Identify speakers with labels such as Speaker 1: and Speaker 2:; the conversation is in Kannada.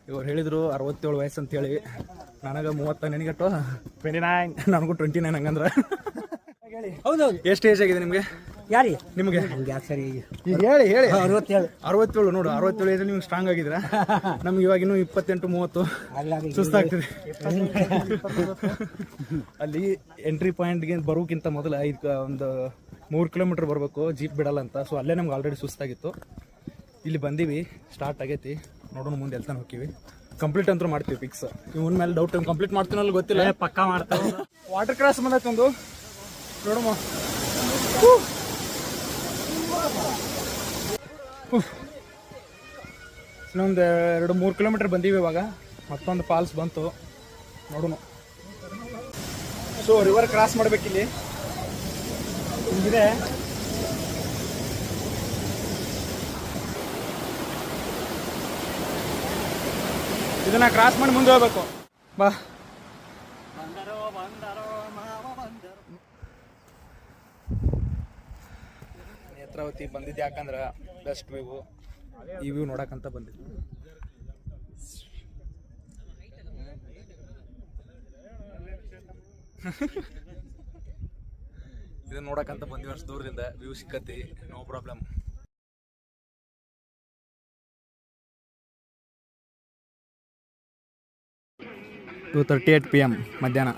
Speaker 1: ಇವ್ರು ಹೇಳಿದ್ರು 67 ವಯಸ್ಸು ಅಂತೇಳಿ. ನನಗೆ 30 ನೆನಗೆಟ್ಟು 29, ನನಗೂ 29 ಹಂಗಂದ್ರೆ.
Speaker 2: ಹೌದೌದು.
Speaker 1: ಎಷ್ಟು ಏಜ್ ಆಗಿದೆ ನಿಮಗೆ?
Speaker 2: ಯಾರಿ
Speaker 1: ನಿಮಗೆ
Speaker 2: ಸರಿ
Speaker 1: ಈಗ ಹೇಳಿ
Speaker 2: 67
Speaker 1: ನೋಡು. 67 ಏಜ್ ನೀವು ಸ್ಟ್ರಾಂಗ್ ಆಗಿದ್ದೀರಾ. ನಮ್ಗೆ ಇವಾಗ ಇನ್ನೂ 28-30 ಸುಸ್ತಾಗ್ತದೆ. ಅಲ್ಲಿ ಎಂಟ್ರಿ ಪಾಯಿಂಟ್ಗೆ ಬರೋಕ್ಕಿಂತ ಮೊದಲು ಒಂದು 3 ಕಿಲೋಮೀಟರ್ ಬರಬೇಕು, ಜೀಪ್ ಬಿಡಲ್ಲ ಅಂತ. ಸೊ ಅಲ್ಲೇ ನಮ್ಗೆ ಆಲ್ರೆಡಿ ಸುಸ್ತಾಗಿತ್ತು. ಇಲ್ಲಿ ಬಂದೀವಿ, ಸ್ಟಾರ್ಟ್ ಆಗೈತಿ. ನೋಡೋಣ ಮುಂದೆ ಎಲ್ತಾನೆ ಹೋಗ್ತೀವಿ. ಕಂಪ್ಲೀಟ್ ಅಂತೂ ಮಾಡ್ತೀವಿ ಫಿಕ್ಸ್. ಇವನ್ ಮೇಲೆ ಡೌಟ್ ಕಂಪ್ಲೀಟ್ ಮಾಡ್ತೀನಲ್ಲ ಗೊತ್ತಿಲ್ಲ,
Speaker 2: ಪಕ್ಕಾ ಮಾಡ್ತಾವೆ.
Speaker 1: ವಾಟರ್ ಕ್ರಾಸ್ ಬಂದೈತೊಂದು ನೋಡಮ್ಮ. ಇನ್ನೊಂದು 2-3 ಕಿಲೋಮೀಟರ್ ಬಂದೀವಿ. ಇವಾಗ ಮತ್ತೊಂದು ಫಾಲ್ಸ್ ಬಂತು, ನೋಡೋಣ. ಸೊ ರಿವರ್ ಕ್ರಾಸ್ ಮಾಡ್ಬೇಕಿಲ್ಲಿ, ಹಿಂಗಿದೆ. ಇದನ್ನ ಕ್ರಾಸ್ ಮಾಡಿ ಮುಂದೆ ಹೋಗ್ಬೇಕು. ಬಾ. ನೇತ್ರಾವತಿ ಬಂದಿದ್ದು ಯಾಕಂದ್ರೆ ಬೆಸ್ಟ್ ವ್ಯೂ, ಈ ವ್ಯೂ ನೋಡಕ್ಕಂತ ಬಂದಿದ್ದು. ಇದನ್ನ ನೋಡಕ್ಕಂತ ಬಂದಿವಿ ಅಷ್ಟು ದೂರದಿಂದ. ವ್ಯೂ ಸಿಕ್ಕತಿ, ನೋ ಪ್ರಾಬ್ಲಮ್. 2:38 PM ಮಧ್ಯಾಹ್ನ.